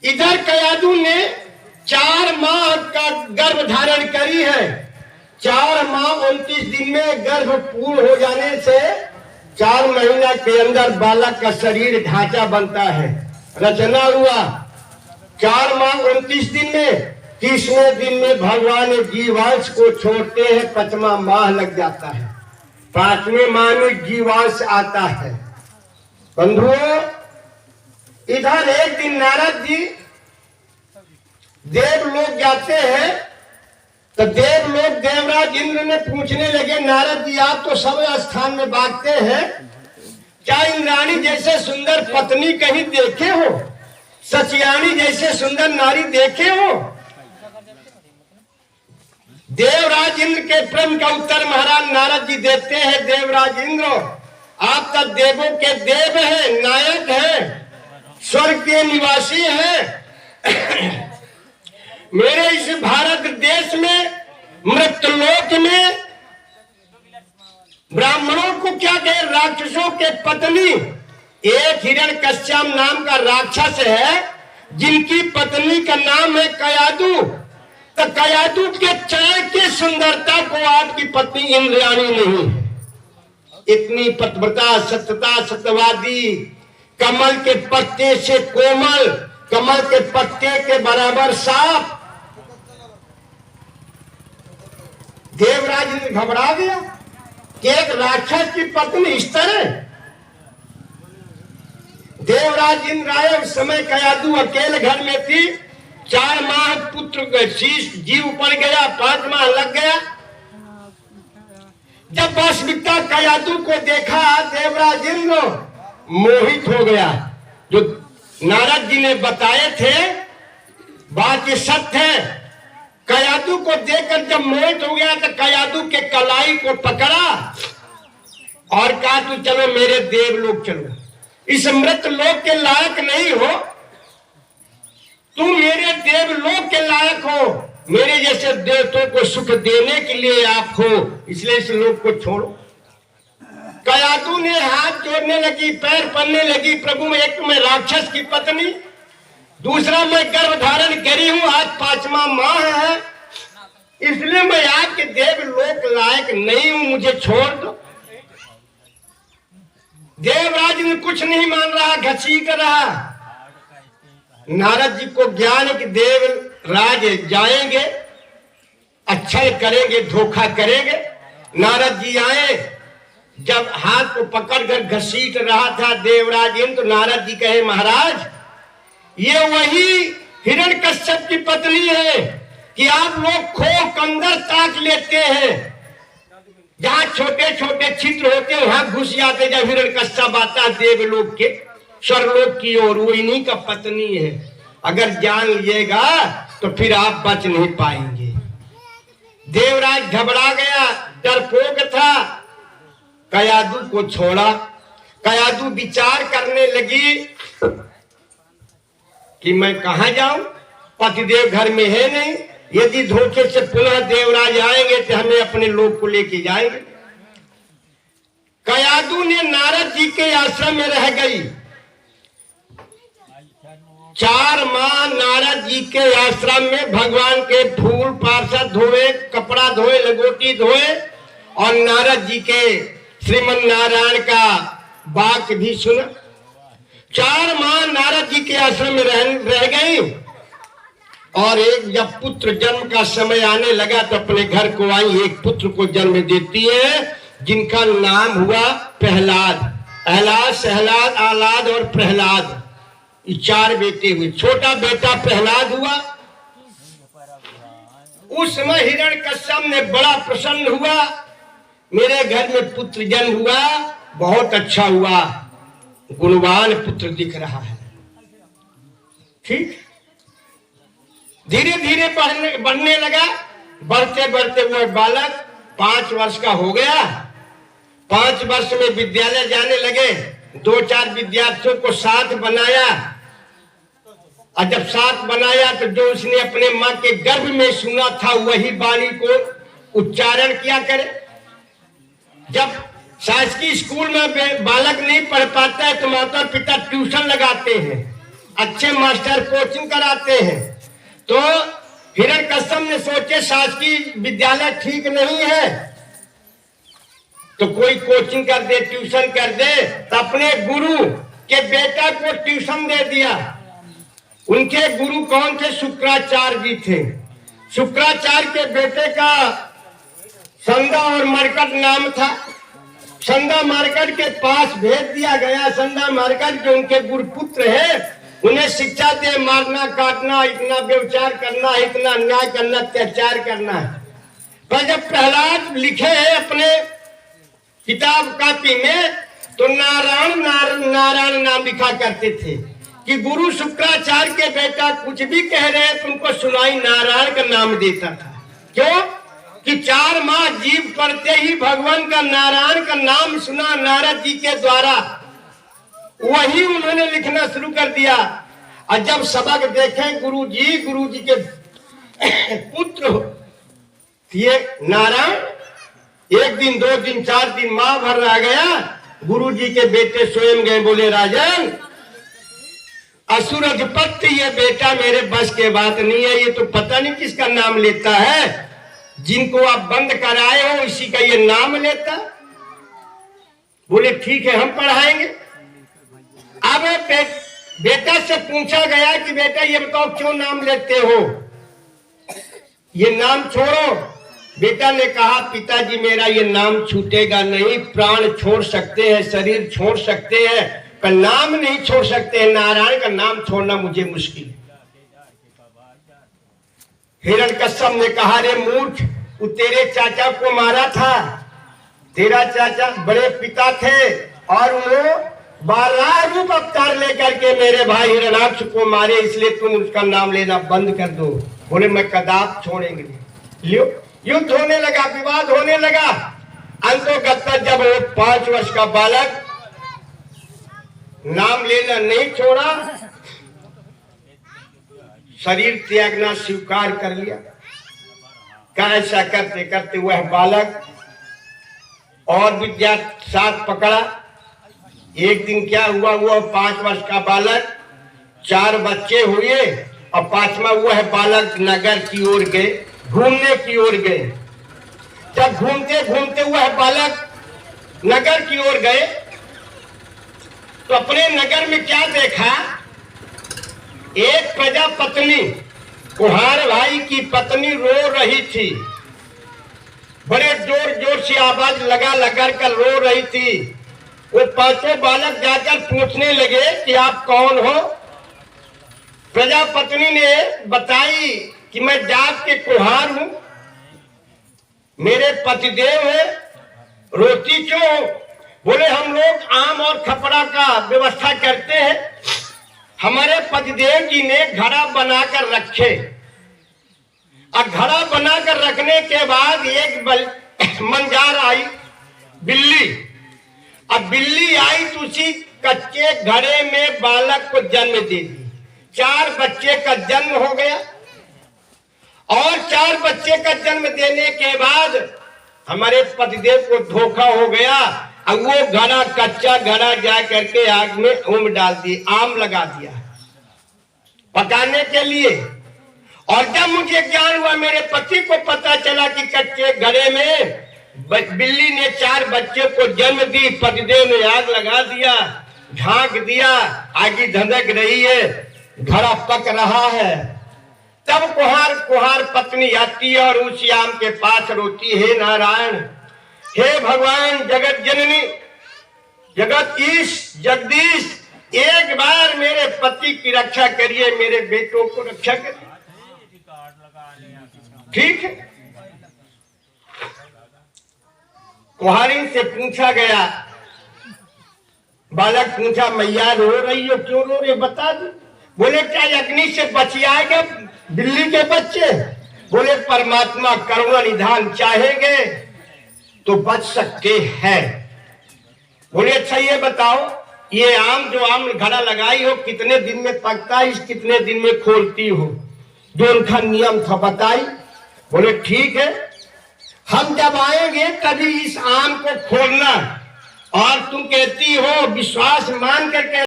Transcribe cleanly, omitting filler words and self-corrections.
इधर कयादू ने 4 माह का गर्भ धारण करी है। 4 माह 29 दिन में गर्भ पूर्ण हो जाने से 4 महीना के अंदर बालक का शरीर ढांचा बनता है, रचना हुआ। 4 माह 29 दिन में 30वें दिन में भगवान जीवांश को छोड़ते हैं, 5वां माह लग जाता है। 5वें माह में जीवांश आता है। बंधुओं, इधर एक दिन नारद जी देवलोक जाते हैं तो देवलोक देवराज इंद्र ने पूछने लगे, नारद जी आप तो सब स्थान में भागते हैं, क्या इंद्राणी जैसे सुंदर पत्नी कहीं देखे हो? सचियानी जैसे सुंदर नारी देखे हो? देवराज इंद्र के प्रश्न का उत्तर महाराज नारद जी देते हैं, देवराज इंद्र आप तब देवों के देव हैं, नायक हैं, स्वर्ग के निवासी हैं। मेरे इस भारत देश में मृतलोक में ब्राह्मणों को क्या कहे, राक्षसों के पत्नी एक हिरण्यकश्यप नाम का राक्षस है, जिनकी पत्नी का नाम है कयादू। तो कयादू के चाय की सुंदरता को आपकी पत्नी इंद्राणी नहीं है। इतनी पतिव्रता, सत्यता, सत्यवादी, कमल के पत्ते से कोमल, कमल के पत्ते के बराबर साफ। देवराज ने घबरा गया कि एक राक्षस की पत्नी इस तरह। देवराज इंद्र आए, उस समय कयादू अकेले घर में थी। 4 माह पुत्र शीश जीव पड़ गया, 5 माह लग गया। जब वास्तविकता कयादू को देखा, देवराज इंद्र मोहित हो गया। जो नारद जी ने बताए थे बात ये सत्य है। कयादू को देखकर जब मोहित हो गया तो कयादू के कलाई को पकड़ा और कहा तू चलो मेरे देवलोक चलो, इस मृत लोक के लायक नहीं हो, तू मेरे देवलोक के लायक हो, मेरे जैसे देवतों को सुख देने के लिए आप हो, इसलिए इस लोक को छोड़ो। कयादू ने हाथ जोड़ने लगी, पैर पड़ने लगी, प्रभु एक मैं राक्षस की पत्नी, दूसरा मैं गर्भ धारण करी हूं, आज 5वां माह है, इसलिए मैं आपके देवलोक लायक नहीं हूं, मुझे छोड़ दो। देवराज ने कुछ नहीं मान रहा, घसीट रहा। नारद जी को ज्ञान है कि देवराज जाएंगे, अच्छा करेंगे, धोखा करेंगे। नारद जी आए, जब हाथ को पकड़कर घसीट रहा था देवराज इंद्र, तो नारद जी कहे महाराज ये वही हिरण्यकश्यप की पत्नी है कि आप लोग खो कंदर ताक लेते हैं, जहां छोटे छोटे छिद्र होते हैं वहां घुस जाते, जब हिरण्यकश्यप आता देवलोक के स्वर्गलोक की ओर, वो इन्हीं का पत्नी है। अगर जान लिएगा तो फिर आप बच नहीं पाएंगे। देवराज घबरा गया, डरपोक था, कयादू को छोड़ा। कयादू विचार करने लगी कि मैं कहां जाऊं, पतिदेव घर में है नहीं, यदि धोखे से पुनः देवराज आएंगे तो हमें अपने लोक को लेके जाएंगे। कयादू ने नारद जी के आश्रम में रह गई। 4 माह नारद जी के आश्रम में भगवान के फूल पार्षद धोए, कपड़ा धोए, लंगोटी धोए और नारद जी के श्रीमन नारायण का वाक्य भी सुना। 4 माह नारद जी के आश्रम में रह गई और एक जब पुत्र जन्म का समय आने लगा तो अपने घर को आई, एक पुत्र को जन्म देती है जिनका नाम हुआ प्रहलाद। अहलाद, सहलाद, आलाद और प्रहलाद, ये 4 बेटे हुए। छोटा बेटा प्रहलाद हुआ। उस समय हिरण्यकश्यप ने बड़ा प्रसन्न हुआ, मेरे घर में पुत्र जन्म हुआ, बहुत अच्छा हुआ, गुणवान पुत्र दिख रहा है। ठीक, धीरे धीरे बढ़ने लगा। बढ़ते बढ़ते वो बालक 5 वर्ष का हो गया। 5 वर्ष में विद्यालय जाने लगे। 2-4 विद्यार्थियों को साथ बनाया और जब साथ बनाया तो जो उसने अपने माँ के गर्भ में सुना था वही वाणी को उच्चारण किया करे। जब शासकीय स्कूल में बालक नहीं पढ़ पाता है तो माता पिता ट्यूशन लगाते हैं। अच्छे मास्टर कोचिंग कराते हैं। तो हिरण्यकश्यप ने सोचे शासकीय विद्यालय ठीक नहीं है, तो कोई कोचिंग कर दे, ट्यूशन कर दे। तो अपने गुरु के बेटा को ट्यूशन दे दिया। उनके गुरु कौन थे? शुक्राचार्य जी थे। शुक्राचार्य के बेटे का संदा और मरकट नाम था। संदा मरकट के पास भेज दिया गया। संदा मरकट जो उनके गुरुपुत्र है, उन्हें शिक्षा दे, मारना काटना, इतना व्यभिचार करना, इतना अन्याय करना, अत्याचार करना है। पर जब प्रहलाद लिखे हैं अपने किताब कापी में, तो नारायण नारायण नाम लिखा करते थे कि गुरु शुक्राचार्य के बेटा कुछ भी कह रहे हैं तो उनको सुनाई नारायण का नाम देता था। क्यों? कि 4 माह जीव पड़ते ही भगवान का नारायण का नाम सुना नारद जी के द्वारा, वही उन्होंने लिखना शुरू कर दिया। और जब सबक देखें गुरु जी के पुत्र ये नारायण, 1 दिन 2 दिन 4 दिन माह भर रह गया, गुरु जी के बेटे स्वयं गए, बोले राजन असुर अधिपत्य ये बेटा मेरे बस के बात नहीं है, ये तो पता नहीं किसका नाम लेता है, जिनको आप बंद कराए हो इसी का ये नाम लेता। बोले ठीक है हम पढ़ाएंगे। अब बेटा से पूछा गया कि बेटा ये बताओ क्यों नाम लेते हो, ये नाम छोड़ो। बेटा ने कहा पिताजी मेरा ये नाम छूटेगा नहीं, प्राण छोड़ सकते हैं, शरीर छोड़ सकते हैं, पर नाम नहीं छोड़ सकते हैं। नारायण का नाम छोड़ना मुझे मुश्किल है। हिरण्यकश्यप ने कहा रे मूर्ख, वो तेरे चाचा को मारा था, तेरा चाचा बड़े पिता थे और वो 12 रूप अवतार लेकर के मेरे भाई हिरण्याक्ष को मारे, इसलिए तुम उसका नाम लेना बंद कर दो। बोले मैं कदाप छोड़ेंगे। युद्ध होने लगा, विवाद होने लगा। अंतोगत्ता जब वो 5 वर्ष का बालक नाम लेना नहीं छोड़ा, शरीर त्यागना स्वीकार कर लिया। ऐसा करते करते वह बालक और विद्या साथ पकड़ा। एक दिन क्या हुआ, वह 5 वर्ष का बालक, 4 बच्चे हुए और 5वां वह बालक नगर की ओर गए, घूमने की ओर गए। जब घूमते घूमते वह बालक नगर की ओर गए तो अपने नगर में क्या देखा, एक प्रजापत्नी कुहार भाई की पत्नी रो रही थी, बड़े जोर जोर से आवाज लगा कर रो रही थी। वो 5 बालक जाकर पूछने लगे कि आप कौन हो। प्रजापत्नी ने बताई कि मैं जात के कुहार हूं, मेरे पतिदेव है, रोती क्यों? बोले हम लोग आम और खपड़ा का व्यवस्था करते हैं, हमारे पतिदेव जी ने घड़ा बनाकर रखे और घड़ा बनाकर रखने के बाद एक मंजार आई बिल्ली, अब बिल्ली आई तो उसी कच्चे घड़े में बालक को जन्म दे दी। 4 बच्चे का जन्म हो गया और 4 बच्चे का जन्म देने के बाद हमारे पतिदेव को धोखा हो गया और वो घड़ा, कच्चा घड़ा जा करके आग में उम डाल दी, आम लगा दिया पकाने के लिए। और जब मुझे ज्ञान हुआ, मेरे पति को पता चला कि कच्चे घड़े में बिल्ली ने 4 बच्चे को जन्म दी, पतिदेव ने आग लगा दिया, ढांक दिया, आगे धधक रही है, घड़ा पक रहा है। तब कुहार पत्नी आती है और उस आम के पास रोती है, नारायण, हे भगवान जगत जननी, जगत ईश, जगदीश, एक बार मेरे पति की रक्षा करिए, मेरे बेटों को रक्षा करिए। ठीक है। कुहारी से पूछा गया, बालक पूछा मैया रो रही हो, क्यों रो रही बता दो। बोले क्या अग्नि से बचियाएगा बिल्ली के बच्चे? बोले परमात्मा करुणा निधान चाहेंगे तो बच सकते हैं। बोले अच्छा ये बताओ, ये आम जो आम घड़ा लगाई हो कितने दिन में पकता है, इस कितने दिन में खोलती हो? जो उनका नियम था बताई। बोले ठीक है, हम जब आएंगे तभी इस आम को खोलना, और तुम कहती हो विश्वास मान करके